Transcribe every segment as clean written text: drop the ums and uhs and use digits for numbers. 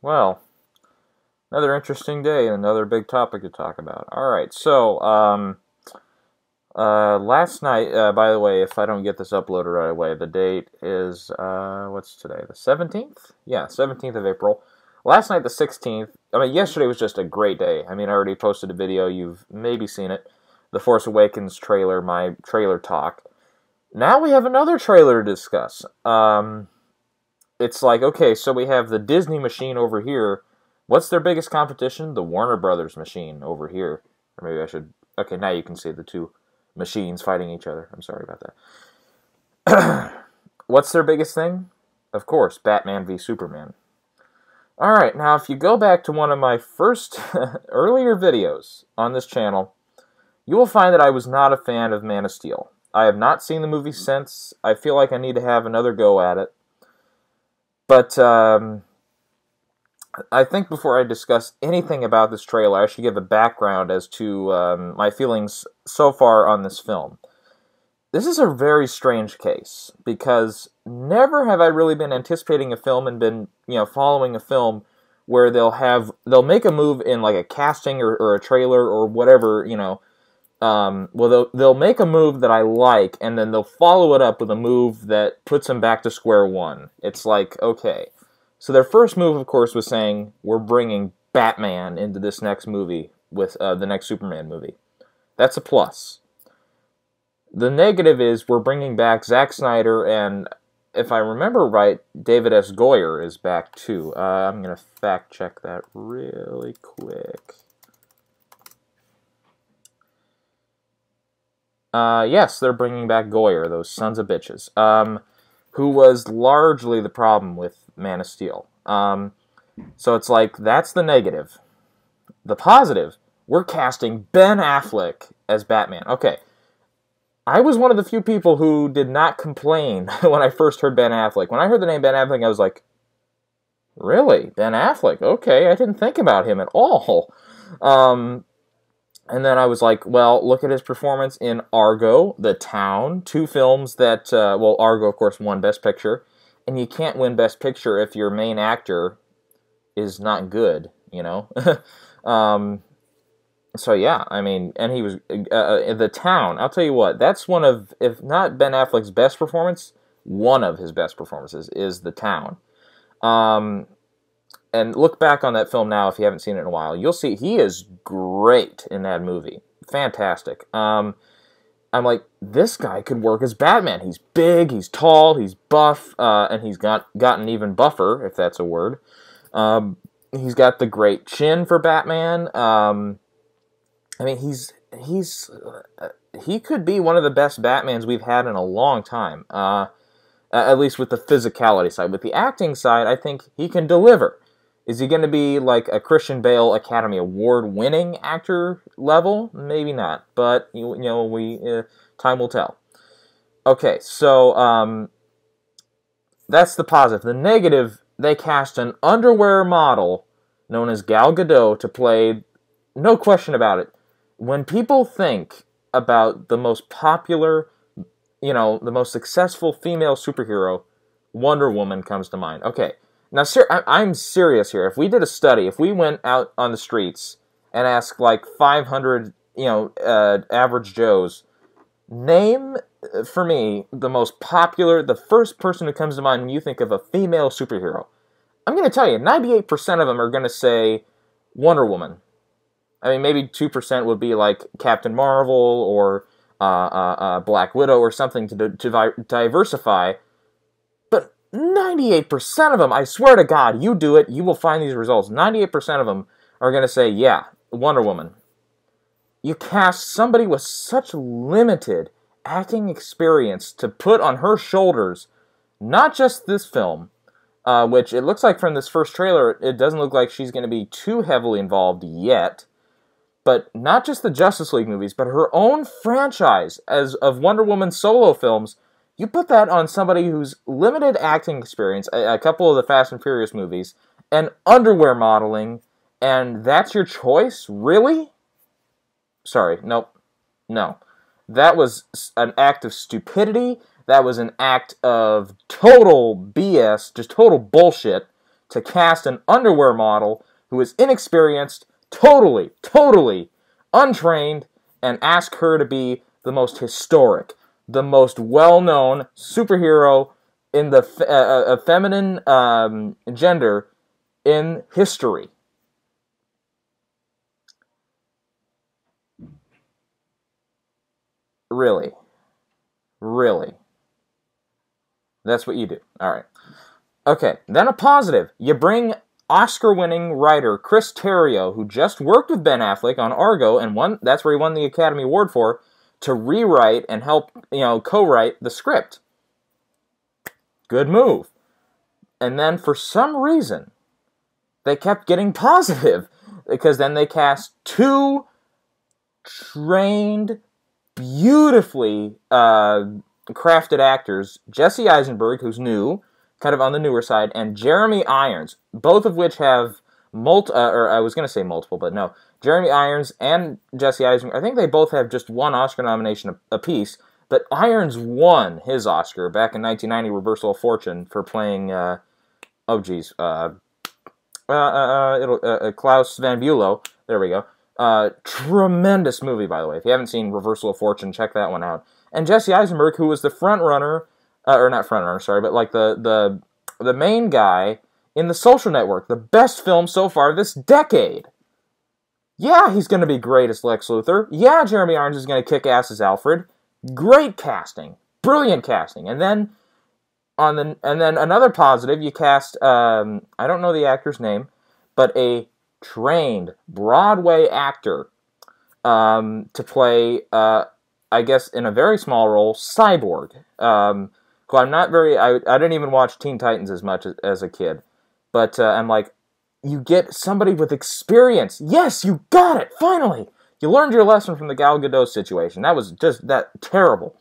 Well, another interesting day and another big topic to talk about. All right, so last night, by the way, if I don't get this uploaded right away, the date is what's today? The 17th? Yeah, 17th of April. Last night, the 16th. I mean, yesterday was just a great day. I mean, I already posted a video. You've maybe seen it. The Force Awakens trailer, my trailer talk. Now we have another trailer to discuss. It's like, okay, so we have the Disney machine over here. What's their biggest competition? The Warner Brothers machine over here. Or maybe I should... Okay, now you can see the two machines fighting each other. I'm sorry about that. What's their biggest thing? Of course, Batman v Superman. Alright, now if you go back to one of my first earlier videos on this channel, you will find that I was not a fan of Man of Steel. I have not seen the movie since. I feel like I need to have another go at it. But I think before I discuss anything about this trailer, I should give a background as to my feelings so far on this film. This is a very strange case, because never have I really been anticipating a film and been, following a film where they'll make a move in like a casting or a trailer or whatever, they'll make a move that I like, and then they'll follow it up with a move that puts them back to square one. It's like, okay. So their first move, of course, was saying, we're bringing Batman into this next movie, with the next Superman movie. That's a plus. The negative is, we're bringing back Zack Snyder, and if I remember right, David S. Goyer is back too. I'm going to fact check that really quick. Yes, they're bringing back Goyer, those sons of bitches, who was largely the problem with Man of Steel. So it's like, that's the negative. The positive, we're casting Ben Affleck as Batman. Okay, I was one of the few people who did not complain when I first heard Ben Affleck. When I heard the name Ben Affleck, I was like, really? Ben Affleck? Okay, I didn't think about him at all. And then I was like, well, look at his performance in Argo, The Town, two films that, Argo, of course, won Best Picture. And you can't win Best Picture if your main actor is not good, So, yeah, I mean, and he was, The Town, I'll tell you what, that's one of, if not Ben Affleck's best performance, one of his best performances is The Town. And look back on that film now if you haven't seen it in a while. You'll see he is great in that movie. Fantastic. I'm like, this guy could work as Batman. He's big, he's tall, he's buff, and he's gotten even buffer, if that's a word. He's got the great chin for Batman. I mean, he could be one of the best Batmans we've had in a long time. At least with the physicality side. With the acting side, I think he can deliver. Is he going to be like a Christian Bale Academy Award-winning actor level? Maybe not, but time will tell. Okay, so that's the positive. The negative, they cast an underwear model known as Gal Gadot to play, no question about it. When people think about the most popular, the most successful female superhero, Wonder Woman comes to mind. Okay. Now, I'm serious here. If we did a study, if we went out on the streets and asked like 500, average Joes, name for me the most popular, the first person who comes to mind when you think of a female superhero. I'm going to tell you, 98% of them are going to say Wonder Woman. I mean, maybe 2% would be like Captain Marvel or Black Widow or something to diversify. 98% of them, I swear to God, you do it, you will find these results. 98% of them are going to say, yeah, Wonder Woman. You cast somebody with such limited acting experience to put on her shoulders, not just this film, which it looks like from this first trailer, it doesn't look like she's going to be too heavily involved yet, but not just the Justice League movies, but her own franchise of Wonder Woman solo films. You put that on somebody who's limited acting experience, a couple of the Fast and Furious movies, and underwear modeling, and that's your choice? Really? Sorry, nope. No. That was an act of stupidity. That was an act of total BS, just total bullshit, to cast an underwear model who is inexperienced, totally untrained, and ask her to be the most historic, the most well-known superhero in the feminine gender in history. Really? Really? That's what you do. All right. Okay, then a positive. You bring Oscar-winning writer Chris Terrio, who just worked with Ben Affleck on Argo and that's where he won the Academy Award for, to rewrite and help, co-write the script. Good move. And then for some reason, they kept getting positive, because then they cast two trained, beautifully crafted actors, Jesse Eisenberg, who's new, kind of on the newer side, and Jeremy Irons, both of which have I was going to say multiple, but no. Jeremy Irons and Jesse Eisenberg, I think they both have just one Oscar nomination apiece, but Irons won his Oscar back in 1990, Reversal of Fortune, for playing, Klaus Van Bulow. There we go. Tremendous movie, by the way. If you haven't seen Reversal of Fortune, check that one out. And Jesse Eisenberg, who was the frontrunner, or not frontrunner, sorry, but like the main guy in The Social Network, the best film so far this decade. Yeah, he's going to be great as Lex Luthor. Yeah, Jeremy Irons is going to kick ass as Alfred. Great casting, brilliant casting. And then another positive, you cast I don't know the actor's name, but a trained Broadway actor to play I guess in a very small role, Cyborg. Who I'm not very... I didn't even watch Teen Titans as much as a kid. But I'm like, you get somebody with experience. Yes, you got it, finally! You learned your lesson from the Gal Gadot situation. That was just that terrible.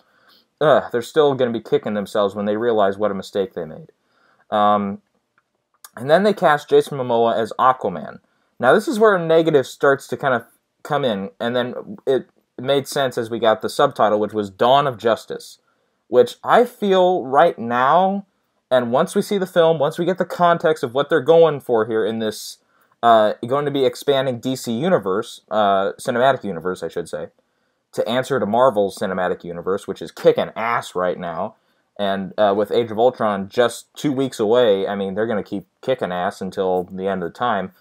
They're still going to be kicking themselves when they realize what a mistake they made. And then they cast Jason Momoa as Aquaman. Now this is where a negative starts to kind of come in, and then it made sense as we got the subtitle, which was Dawn of Justice, which I feel right now, and once we see the film, once we get the context of what they're going for here in this, going to be expanding DC Universe, cinematic universe, I should say, to answer to Marvel's cinematic universe, which is kicking ass right now, and with Age of Ultron just 2 weeks away, I mean, they're going to keep kicking ass until the end of the time.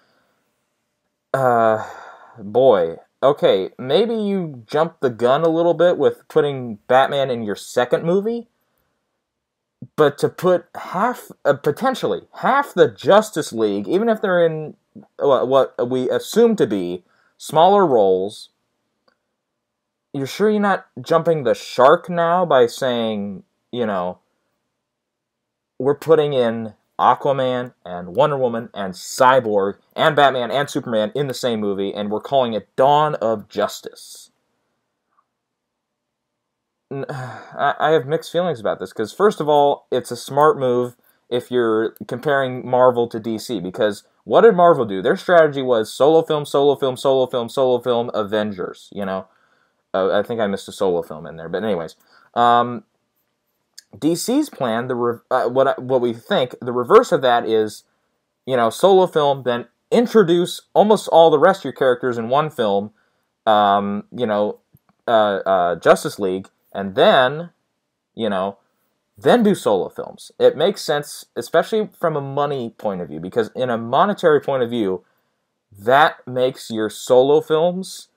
Boy... Okay, maybe you jumped the gun a little bit with putting Batman in your second movie, but to put potentially half the Justice League, even if they're in what we assume to be smaller roles, you're sure you're not jumping the shark now by saying, we're putting in Aquaman and Wonder Woman and Cyborg and Batman and Superman in the same movie, and we're calling it Dawn of Justice. I have mixed feelings about this, because first of all, it's a smart move if you're comparing Marvel to DC, because what did Marvel do? Their strategy was solo film, solo film, solo film, solo film, Avengers, I think I missed a solo film in there, but anyways. DC's plan, what we think, the reverse of that is, solo film, then introduce almost all the rest of your characters in one film, Justice League, and then, then do solo films. It makes sense, especially from a money point of view, because in a monetary point of view, that makes your solo films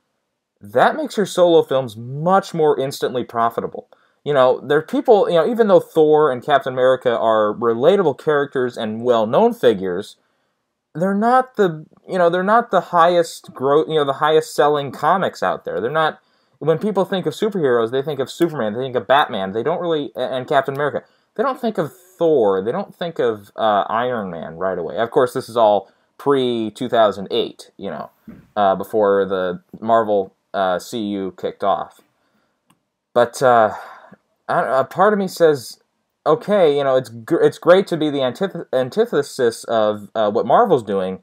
much more instantly profitable. There are people, even though Thor and Captain America are relatable characters and well-known figures, they're not the highest growth, the highest selling comics out there. They're not, when people think of superheroes, they think of Superman, they think of Batman, they don't really, and Captain America. They don't think of Thor, they don't think of Iron Man right away. Of course, this is all pre-2008, before the Marvel CU kicked off. But, a part of me says, okay, it's great to be the antithesis of what Marvel's doing,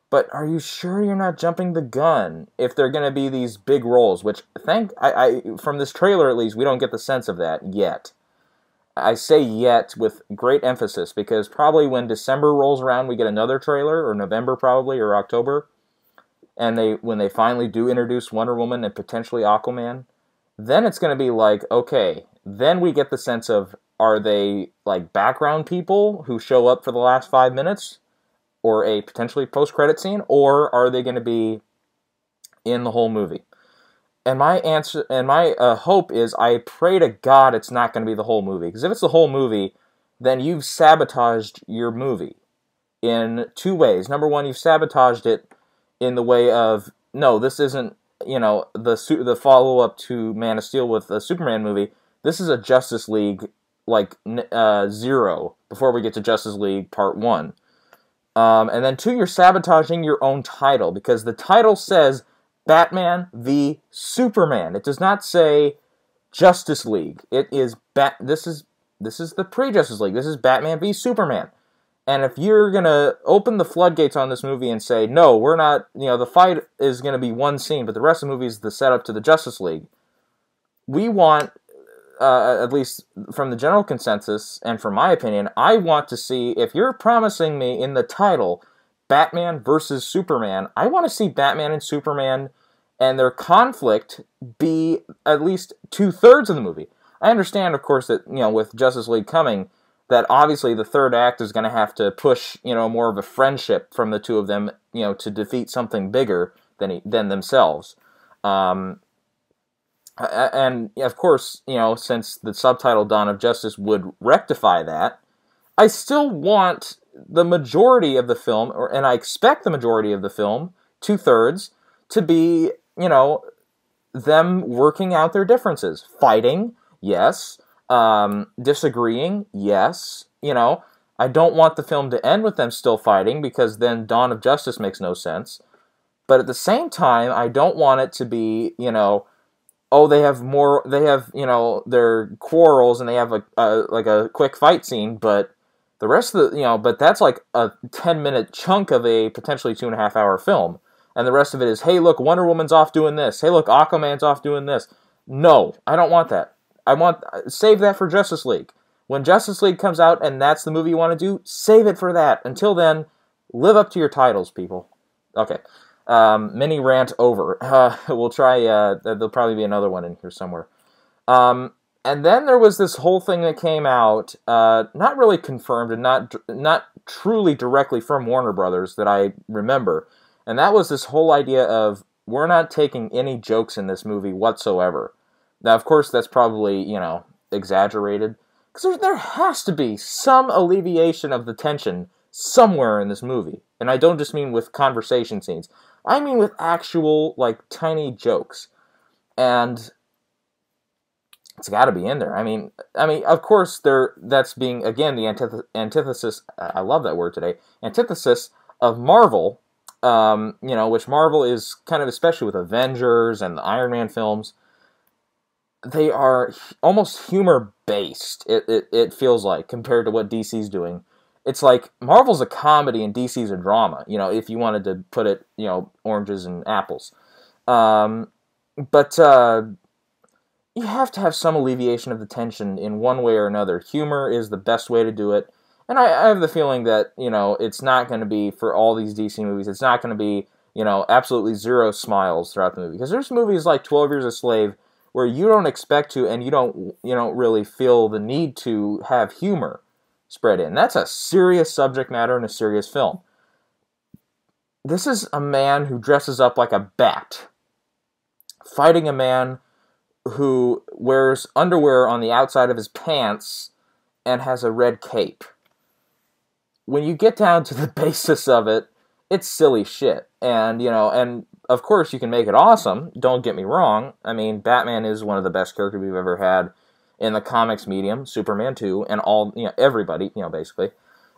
but are you sure you're not jumping the gun if they're going to be these big roles? Which, from this trailer at least, we don't get the sense of that yet. I say yet with great emphasis, because probably when December rolls around, we get another trailer, or November probably, or October, and when they finally do introduce Wonder Woman and potentially Aquaman, then it's going to be like, okay, then we get the sense of, are they like background people who show up for the last 5 minutes, or a potentially post-credit scene, or are they going to be in the whole movie? And my answer, and my hope is, I pray to God it's not going to be the whole movie. Because if it's the whole movie, then you've sabotaged your movie in two ways. Number one, you've sabotaged it in the way of, no, this isn't, the follow-up to Man of Steel with the Superman movie. This is a Justice League, like, Zero, before we get to Justice League Part 1. And then two, you're sabotaging your own title, because the title says Batman v Superman. It does not say Justice League. It is this is the pre-Justice League. This is Batman v Superman. And if you're gonna open the floodgates on this movie and say, no, we're not, the fight is gonna be one scene, but the rest of the movie is the setup to the Justice League, we want, at least from the general consensus, and from my opinion, I want to see, if you're promising me in the title Batman versus Superman, I want to see Batman and Superman and their conflict be at least 2/3 of the movie. I understand, of course, that, with Justice League coming, that obviously the third act is going to have to push, more of a friendship from the two of them, to defeat something bigger than themselves. And, of course, since the subtitle Dawn of Justice would rectify that, I still want the majority of the film, and I expect the majority of the film, 2/3, to be, them working out their differences. Fighting, yes. Disagreeing, yes. I don't want the film to end with them still fighting, because then Dawn of Justice makes no sense. But at the same time, I don't want it to be, they have, their quarrels, and they have a quick fight scene, but the rest of the, but that's like a 10-minute chunk of a potentially 2.5-hour film. And the rest of it is, hey, look, Wonder Woman's off doing this. Hey, look, Aquaman's off doing this. No, I don't want that. Save that for Justice League. When Justice League comes out and that's the movie you want to do, save it for that. Until then, live up to your titles, people. Okay. Mini rant over. We'll try, there'll probably be another one in here somewhere. And then there was this whole thing that came out, not really confirmed and not truly directly from Warner Brothers that I remember. And that was this whole idea of, we're not taking any jokes in this movie whatsoever. Now, of course, that's probably, exaggerated. Because there has to be some alleviation of the tension somewhere in this movie. And I don't just mean with conversation scenes. I mean with actual, tiny jokes. And it's got to be in there. I mean, of course, that's being, again, the antithesis, I love that word today, antithesis of Marvel, which Marvel is kind of, especially with Avengers and the Iron Man films, they are almost humor-based, it feels like, compared to what DC's doing. It's like, Marvel's a comedy and DC's a drama, if you wanted to put it, oranges and apples. But you have to have some alleviation of the tension in one way or another. Humor is the best way to do it. And I have the feeling that, it's not going to be, for all these DC movies, it's not going to be, absolutely zero smiles throughout the movie. Because there's movies like 12 Years a Slave where you don't expect to, and you don't really feel the need to have humor spread in. That's a serious subject matter in a serious film. This is a man who dresses up like a bat, fighting a man who wears underwear on the outside of his pants and has a red cape. When you get down to the basis of it, it's silly shit. And, and of course you can make it awesome, don't get me wrong. I mean, Batman is one of the best characters we've ever had in the comics medium, Superman 2, and all, everybody, basically,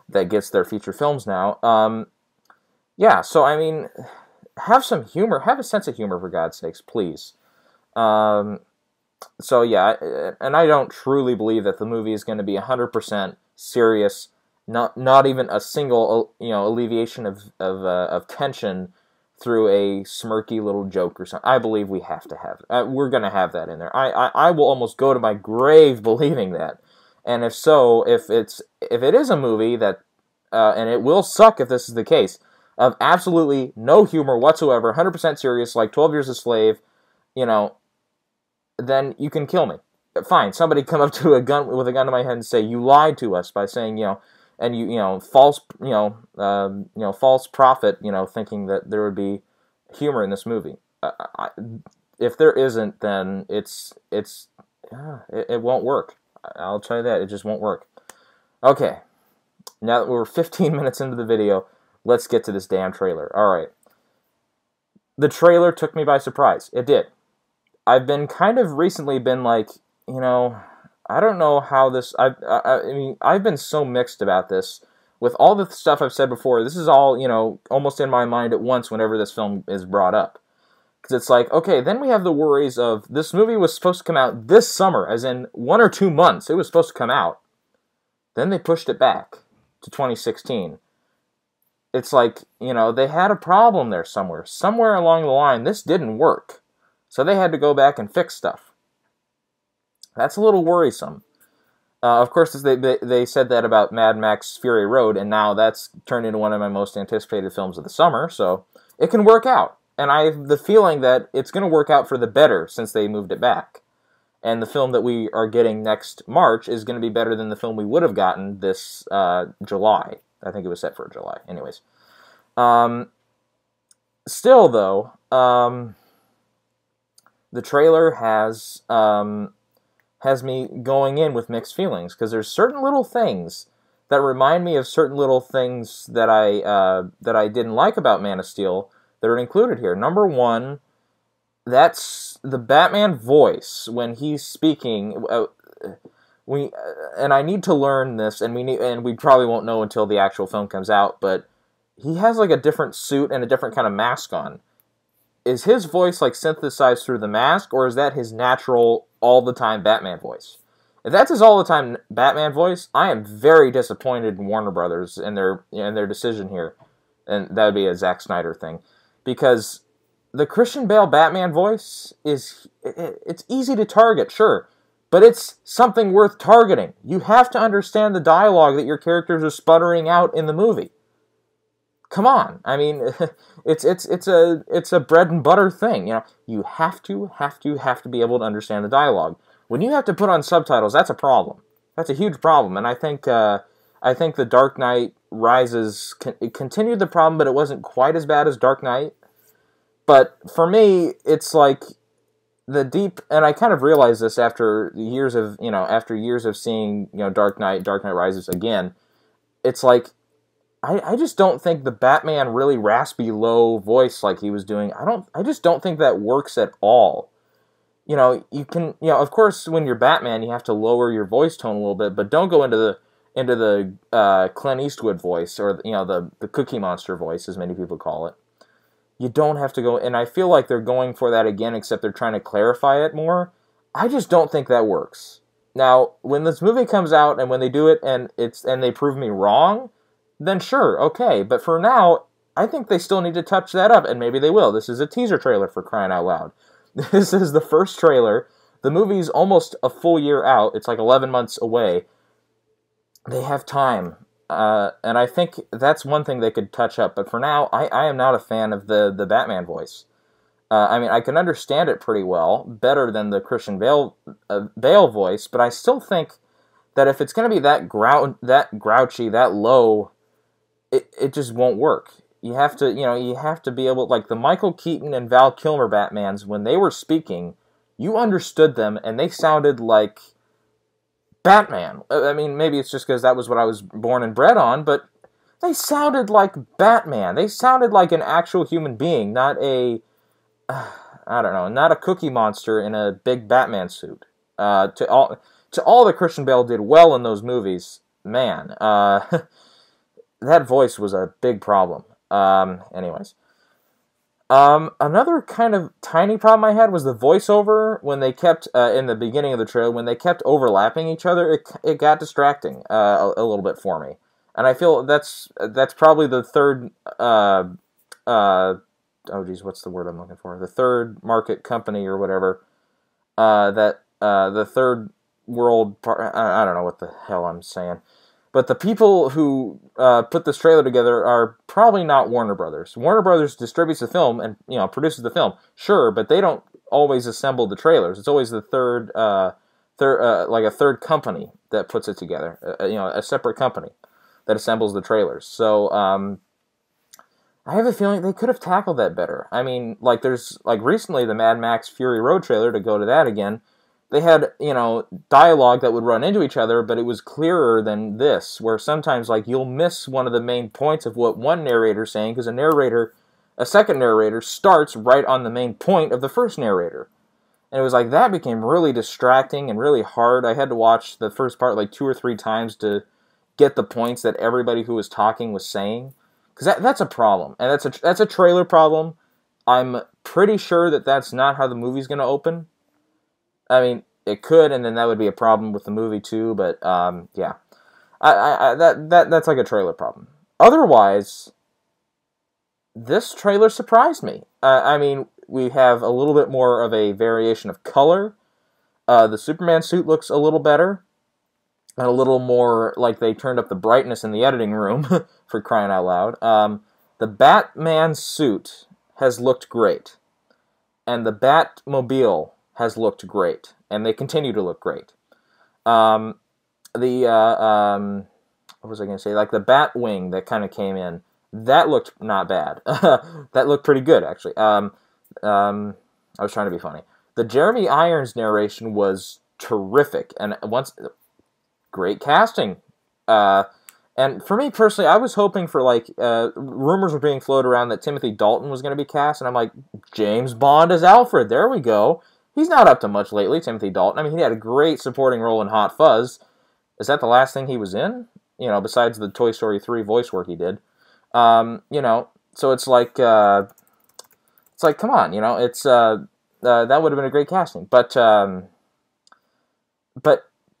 that gets their feature films now. Yeah, so, I mean, have some humor, have a sense of humor, for God's sakes, please. So, yeah, and I don't truly believe that the movie is going to be 100% serious, not even a single, alleviation of tension through a smirky little joke or something. I believe we have to have it. We're going to have that in there. I will almost go to my grave believing that. And if so, if it is a movie that, and it will suck if this is the case, of absolutely no humor whatsoever, 100% serious, like 12 Years a Slave, you know, then you can kill me. Fine, somebody come up to a gun with a gun to my head and say you lied to us by saying, and false, false prophet, thinking that there would be humor in this movie. If there isn't, then it won't work. I'll tell you that, it just won't work. Okay, now that we're 15 minutes into the video, let's get to this damn trailer. All right, the trailer took me by surprise. It did. I've been kind of recently been like, I don't know how this. I mean, I've been so mixed about this. With all the stuff I've said before, this is all, almost in my mind at once whenever this film is brought up. Because it's like, okay, then we have the worries of this movie was supposed to come out this summer, as in 1 or 2 months. It was supposed to come out. Then they pushed it back to 2016. It's like, they had a problem there somewhere. Somewhere along the line, this didn't work. So they had to go back and fix stuff. That's a little worrisome. Of course, they said that about Mad Max Fury Road, and now that's turned into one of my most anticipated films of the summer, so it can work out. And I have the feeling that it's going to work out for the better since they moved it back. And the film that we are getting next March is going to be better than the film we would have gotten this July. I think it was set for July. Anyways. Still, though, the trailer has me going in with mixed feelings, because there's certain little things that remind me of certain little things that I didn't like about Man of Steel that are included here. Number one, that's the Batman voice when he's speaking. And I need to learn this, and we probably won't know until the actual film comes out, but he has like a different suit and a different kind of mask on. Is his voice like synthesized through the mask, or is that his natural all-the-time Batman voice? If that's his all-the-time Batman voice, I am very disappointed in Warner Brothers and their decision here, and that would be a Zack Snyder thing, because the Christian Bale Batman voice it's easy to target, sure, but it's something worth targeting. You have to understand the dialogue that your characters are sputtering out in the movie. Come on, I mean, it's a bread and butter thing. You have to be able to understand the dialogue. When you have to put on subtitles, that's a problem. That's a huge problem, and I think The Dark Knight Rises continued the problem, but it wasn't quite as bad as Dark Knight. But for me, it's like and I kind of realized this after years of seeing Dark Knight Rises again. It's like, I just don't think the Batman really raspy low voice like he was doing, I just don't think that works at all. You can, of course, when you're Batman, you have to lower your voice tone a little bit, but don't go into the Clint Eastwood voice, or the Cookie Monster voice, as many people call it. You don't have to go, and I feel like they're going for that again, except they're trying to clarify it more. I just don't think that works. Now, when this movie comes out, and when they do it, and they prove me wrong, then sure, okay. But for now, I think they still need to touch that up, and maybe they will. This is a teaser trailer, for crying out loud. This is the first trailer. The movie's almost a full year out. It's like 11 months away. They have time. And I think that's one thing they could touch up. But for now, I am not a fan of the Batman voice. I mean, I can understand it pretty well, better than the Christian Bale voice, but I still think that if it's going to be that grouchy, that low, it just won't work. You have to be able, like the Michael Keaton and Val Kilmer Batmans, when they were speaking, you understood them, and they sounded like Batman. I mean, maybe it's just because that was what I was born and bred on, but they sounded like Batman. They sounded like an actual human being, not a, not a Cookie Monster in a big Batman suit. To all that Christian Bale did well in those movies, man, that voice was a big problem. Anyways. Another kind of tiny problem I had was the voiceover when they kept, in the beginning of the trailer, when they kept overlapping each other, it got distracting, a little bit for me. And I feel that's probably the third, what's the word I'm looking for? The third market company or whatever, the third world, I don't know what the hell I'm saying. But the people who put this trailer together are probably not Warner Brothers. Warner Brothers distributes the film and produces the film, sure, but they don't always assemble the trailers. It's always the like a third company that puts it together. A separate company that assembles the trailers. So I have a feeling they could have tackled that better. I mean, like there's like recently the Mad Max Fury Road trailer, to go to that again. They had, dialogue that would run into each other, but it was clearer than this, where sometimes, like, you'll miss one of the main points of what one narrator's saying, because a second narrator starts right on the main point of the first narrator. And it was like, that became really distracting and really hard. I had to watch the first part like 2 or 3 times to get the points that everybody who was talking was saying. Because that's a problem, and that's a trailer problem. I'm pretty sure that that's not how the movie's going to open. I mean, it could, and then that would be a problem with the movie too. But yeah, that's like a trailer problem. Otherwise, this trailer surprised me. I mean, we have a little bit more of a variation of color. The Superman suit looks a little better, and a little more like they turned up the brightness in the editing room, for crying out loud. The Batman suit has looked great, and the Batmobile has looked great, and they continue to look great. What was I going to say? Like the Batwing that kind of came in, that looked not bad. That looked pretty good, actually. I was trying to be funny. The Jeremy Irons narration was terrific, and great casting. And for me personally, I was hoping for rumors were being floated around that Timothy Dalton was going to be cast, and I'm like, James Bond as Alfred, there we go. He's not up to much lately, Timothy Dalton. I mean, he had a great supporting role in Hot Fuzz. Is that the last thing he was in? Besides the Toy Story 3 voice work he did. So it's like, come on, that would have been a great casting. But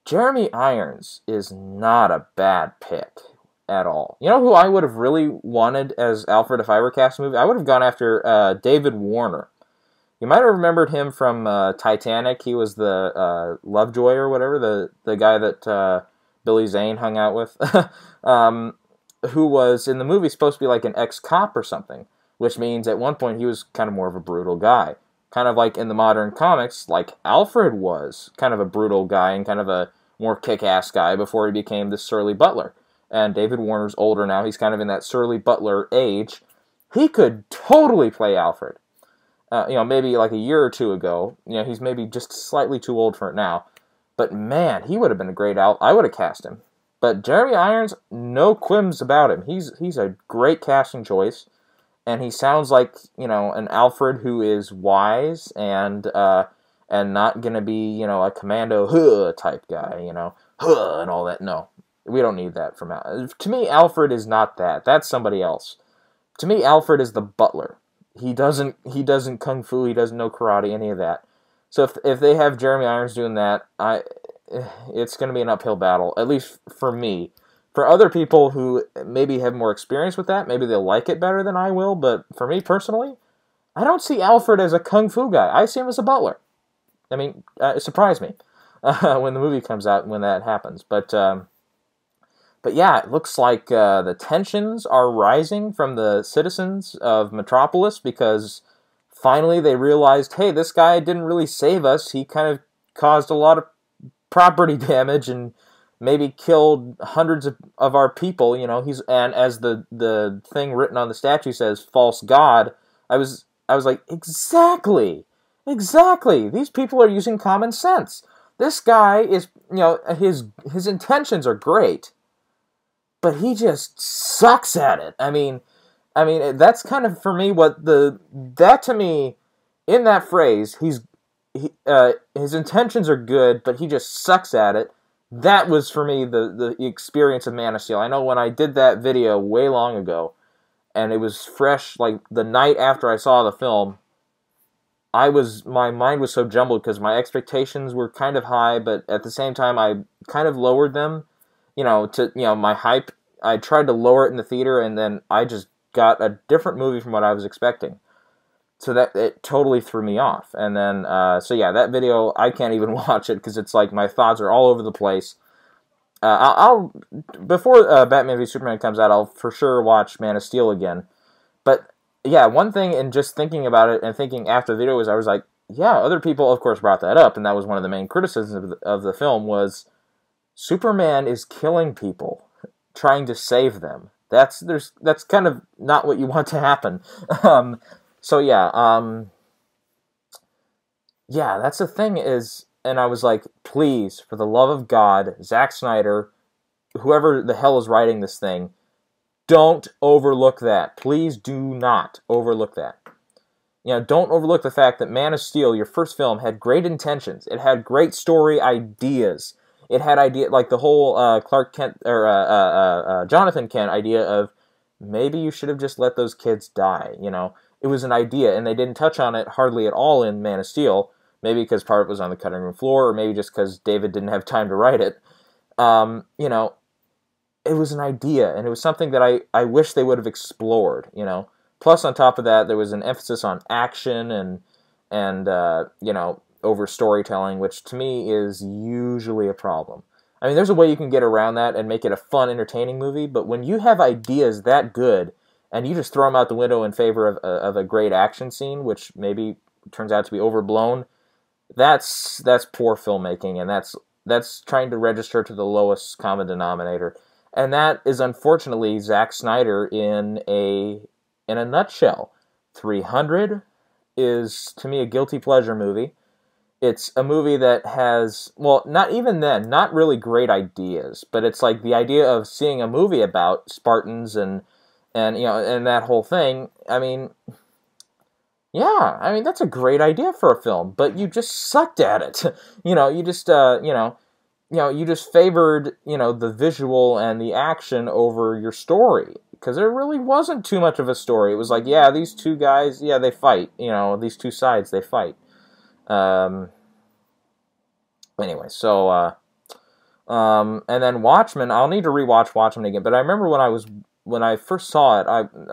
Jeremy Irons is not a bad pick at all. You know who I would have really wanted as Alfred if I were casting a movie? I would have gone after David Warner. You might have remembered him from Titanic. He was the Lovejoy or whatever, the guy that Billy Zane hung out with, who was in the movie supposed to be like an ex-cop or something, which means at one point he was kind of more of a brutal guy. Kind of like in the modern comics, like Alfred was kind of a brutal guy and kind of a more kick-ass guy before he became the surly butler. And David Warner's older now. He's kind of in that surly butler age. He could totally play Alfred. Maybe like a year or two ago, he's maybe just slightly too old for it now. But man, he would have been a great I would have cast him. But Jeremy Irons, no quims about him. He's a great casting choice, and he sounds like an Alfred who is wise and not gonna be a commando type guy, and all that. No, we don't need that from Alfred. To me, Alfred is not that. That's somebody else. To me, Alfred is the butler. He doesn't kung fu. He doesn't know karate. Any of that. So if they have Jeremy Irons doing that, it's going to be an uphill battle. At least for me. For other people who maybe have more experience with that, maybe they'll like it better than I will. But for me personally, I don't see Alfred as a kung fu guy. I see him as a butler. I mean, it surprised me when the movie comes out when that happens. But yeah, it looks like the tensions are rising from the citizens of Metropolis because finally they realized, hey, this guy didn't really save us. He kind of caused a lot of property damage and maybe killed hundreds of our people. And as the thing written on the statue says, false god. I was like, exactly. These people are using common sense. This guy is, his intentions are great. But he just sucks at it. I mean, that's kind of for me that to me, in that phrase, his intentions are good, but he just sucks at it. That was for me the experience of Man of Steel. I know when I did that video way long ago, and it was fresh, like the night after I saw the film, my mind was so jumbled because my expectations were kind of high, but at the same time I kind of lowered them. My hype, I tried to lower it in the theater, and then I just got a different movie from what I was expecting. So that it totally threw me off. And then, so yeah, that video, I can't even watch it because it's like my thoughts are all over the place. I'll before Batman v Superman comes out, I'll for sure watch Man of Steel again. But yeah, one thing in just thinking about it and thinking after the video was I was like, yeah, other people of course brought that up, and that was one of the main criticisms of the film was Superman is killing people, trying to save them. That's kind of not what you want to happen. So yeah, that's the thing is, and I was like, please, for the love of God, Zack Snyder, whoever the hell is writing this thing, don't overlook that. Please do not overlook that. You know, don't overlook the fact that Man of Steel, your first film, had great intentions. It had great story ideas. It had like the whole Clark Kent or Jonathan Kent idea of maybe you should have just let those kids die. You know, it was an idea, and they didn't touch on it hardly at all in Man of Steel. Maybe because part of it was on the cutting room floor, or maybe just because David didn't have time to write it. You know, it was an idea, and it was something that I wish they would have explored. You know. Plus, on top of that, there was an emphasis on action and you know, over storytelling, which to me is usually a problem. I mean, there's a way you can get around that and make it a fun, entertaining movie, but when you have ideas that good and you just throw them out the window in favor of a great action scene, which maybe turns out to be overblown, that's poor filmmaking, and that's trying to register to the lowest common denominator. And that is unfortunately Zack Snyder in a nutshell. 300 is, to me, a guilty pleasure movie. It's a movie that has, well, not even then, not really great ideas, but it's like the idea of seeing a movie about Spartans and you know, and that whole thing. I mean, yeah, I mean, that's a great idea for a film, but you just sucked at it. You know, you just, you just favored, you know, the visual and the action over your story. Because there really wasn't too much of a story. It was like, yeah, these two guys, yeah, they fight. You know, these two sides, they fight. Anyway, so, and then Watchmen, I'll need to rewatch Watchmen again. But I remember when I first saw it,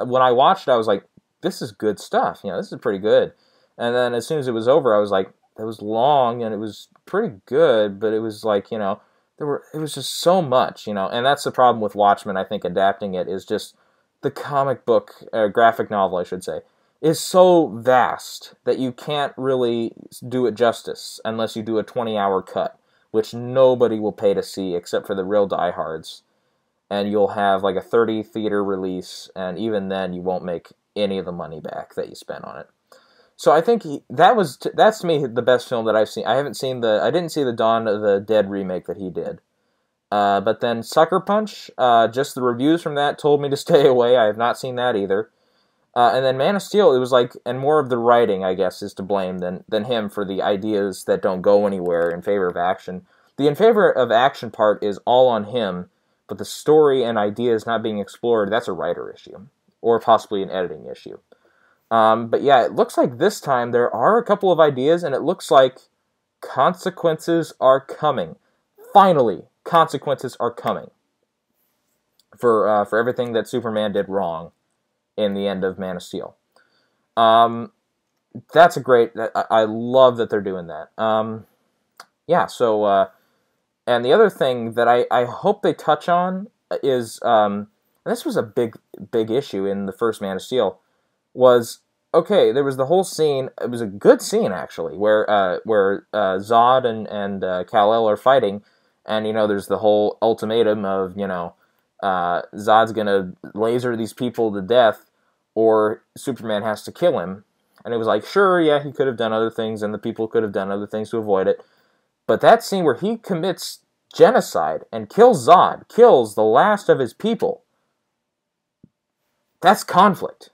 when I watched it, I was like, this is good stuff. You know, this is pretty good. And then as soon as it was over, I was like, it was long and it was pretty good, but it was like, you know, it was just so much, you know, and that's the problem with Watchmen. I think adapting it is just the comic book, graphic novel, I should say, is so vast that you can't really do it justice unless you do a 20-hour cut, which nobody will pay to see except for the real diehards. And you'll have like a 30 theater release, and even then you won't make any of the money back that you spent on it. So I think that's to me the best film that I've seen. I didn't see the Dawn of the Dead remake that he did. But then Sucker Punch, just the reviews from that told me to stay away. I have not seen that either. And then Man of Steel, it was like, and more of the writing, I guess, is to blame than him for the ideas that don't go anywhere in favor of action. The in favor of action part is all on him, but the story and ideas not being explored, that's a writer issue. Or possibly an editing issue. But yeah, it looks like this time there are a couple of ideas, and it looks like consequences are coming. Finally, consequences are coming for everything that Superman did wrong in the end of Man of Steel. That's a great. I love that they're doing that. Yeah. So, and the other thing that I hope they touch on is, and this was a big issue in the first Man of Steel, was, okay, there was the whole scene, it was a good scene actually, where Zod and Kal-El are fighting, and, you know, there's the whole ultimatum of, you know, Zod's gonna laser these people to death, or Superman has to kill him. And it was like, sure, yeah, he could have done other things, and the people could have done other things to avoid it. But that scene where he commits genocide and kills Zod, kills the last of his people, that's conflict.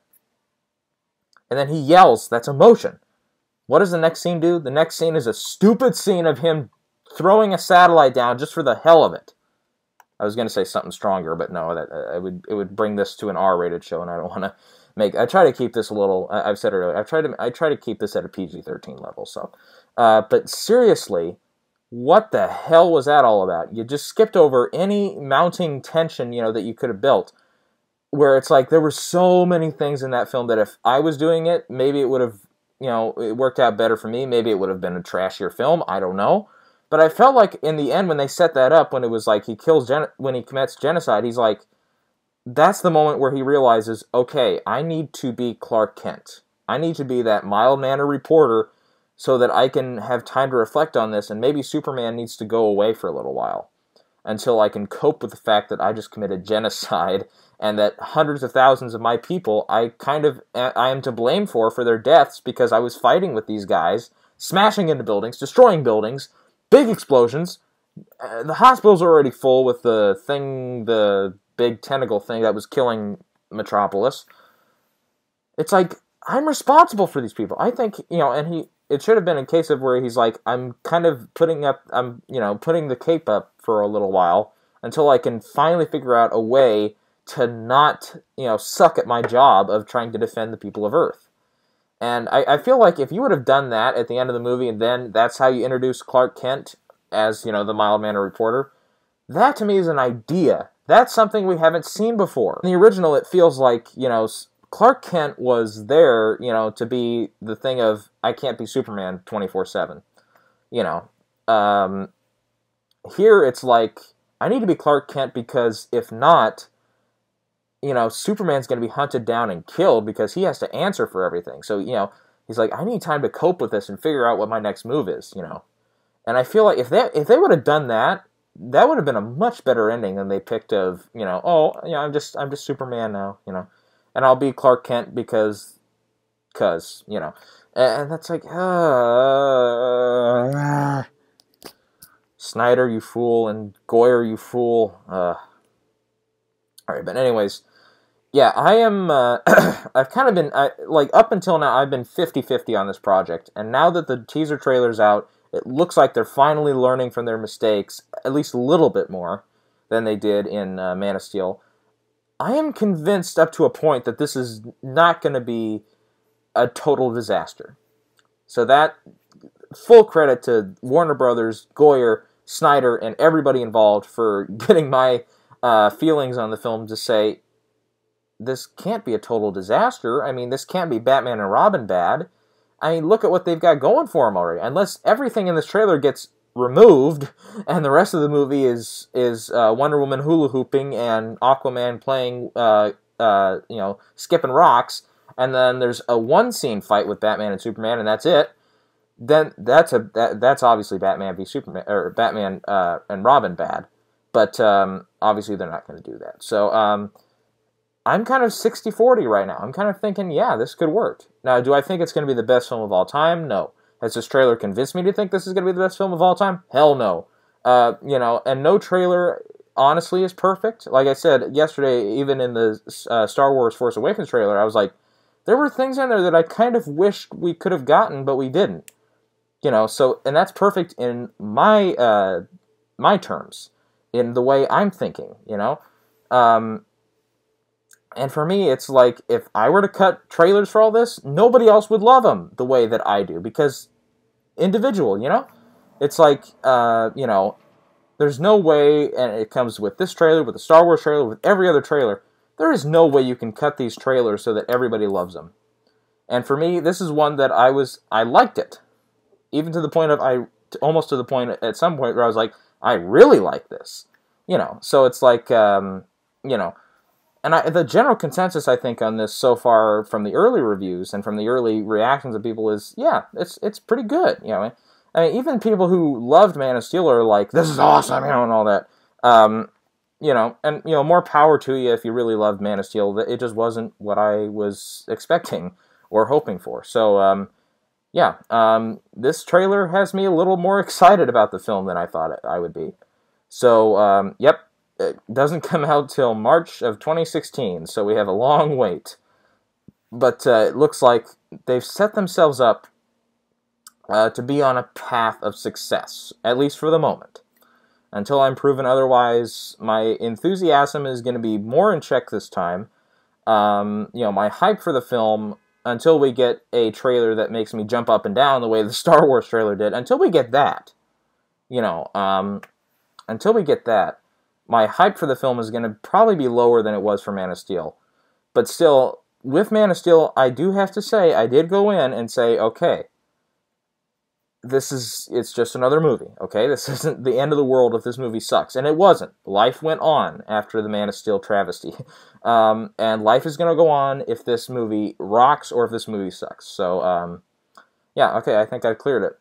And then he yells, that's emotion. What does the next scene do? The next scene is a stupid scene of him throwing a satellite down just for the hell of it. I was going to say something stronger, but no, it would bring this to an R-rated show, and I don't want to make. I try to keep this a little. I've said it earlier. I try to keep this at a PG-13 level. So, but seriously, what the hell was that all about? You just skipped over any mounting tension, you know, that you could have built. where it's like there were so many things in that film that if I was doing it, maybe it would have, it worked out better for me. Maybe it would have been a trashier film. I don't know. But I felt like in the end, when they set that up, when it was like when he commits genocide, he's like, that's the moment where he realizes, okay, I need to be Clark Kent. I need to be that mild-mannered reporter so that I can have time to reflect on this, and maybe Superman needs to go away for a little while until I can cope with the fact that I just committed genocide and that hundreds of thousands of my people I am to blame for their deaths because I was fighting with these guys, smashing into buildings, destroying buildings, big explosions. The hospital's already full with the big tentacle thing that was killing Metropolis. It's like, I'm responsible for these people. I think, it should have been a case of where he's like, I'm kind of putting the cape up for a little while until I can finally figure out a way to not, suck at my job of trying to defend the people of Earth. And I feel like if you would have done that at the end of the movie, and then that's how you introduce Clark Kent as, the mild-mannered reporter, that to me is an idea. That's something we haven't seen before. In the original, it feels like, Clark Kent was there, to be the thing of, I can't be Superman 24/7. Here it's like, I need to be Clark Kent because if not, Superman's going to be hunted down and killed because he has to answer for everything. So, he's like, I need time to cope with this and figure out what my next move is, And I feel like if they would have done that, that would have been a much better ending than they picked of, I'm just Superman now, and I'll be Clark Kent because, and that's like, Snyder, you fool, and Goyer, you fool. All right, but anyways, yeah, I am, I've kind of been, up until now, I've been 50-50 on this project, and now that the teaser trailer's out, it looks like they're finally learning from their mistakes, at least a little bit more than they did in Man of Steel. I am convinced up to a point that this is not going to be a total disaster. So that, full credit to Warner Brothers, Goyer, Snyder, and everybody involved for getting my feelings on the film to say, this can't be a total disaster. I mean, this can't be Batman and Robin bad. I mean, look at what they've got going for them already. Unless everything in this trailer gets removed, and the rest of the movie is Wonder Woman hula hooping and Aquaman playing, skipping rocks, and then there's a one-scene fight with Batman and Superman, and that's it. Then that's obviously Batman v Superman, or Batman and Robin bad. But obviously they're not going to do that. So I'm kind of 60-40 right now. I'm kind of thinking, yeah, this could work. Now, do I think it's going to be the best film of all time? No. Has this trailer convinced me to think this is going to be the best film of all time? Hell no. And no trailer, honestly, is perfect. Like I said yesterday, even in the Star Wars Force Awakens trailer, I was like, there were things in there that I kind of wished we could have gotten, but we didn't. And that's perfect in my my terms, in the way I'm thinking, And for me, it's like, if I were to cut trailers for all this, nobody else would love them the way that I do, because individual, It's like, there's no way, and it comes with this trailer, with the Star Wars trailer, with every other trailer, there is no way you can cut these trailers so that everybody loves them. And for me, this is one that I liked it. Even to the point of, almost to the point, at some point, where I was like, I really like this. So it's like, And the general consensus, I think, on this so far from the early reviews and from the early reactions of people is, yeah, it's pretty good. I mean, even people who loved Man of Steel are like, this is awesome, and all that. More power to you if you really loved Man of Steel. It just wasn't what I was expecting or hoping for. So, this trailer has me a little more excited about the film than I thought I would be. So, yep. It doesn't come out till March of 2016, so we have a long wait. But it looks like they've set themselves up to be on a path of success, at least for the moment. Until I'm proven otherwise, my enthusiasm is going to be more in check this time. My hype for the film, until we get a trailer that makes me jump up and down the way the Star Wars trailer did, until we get that, my hype for the film is going to probably be lower than it was for Man of Steel. But still, with Man of Steel, I do have to say, I did go in and say, okay, it's just another movie, okay? This isn't the end of the world if this movie sucks. And it wasn't. Life went on after the Man of Steel travesty. And life is going to go on if this movie rocks or if this movie sucks. So, yeah, okay, I think I cleared it.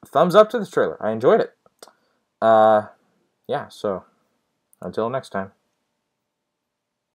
Thumbs up to this trailer. I enjoyed it. Yeah, so until next time.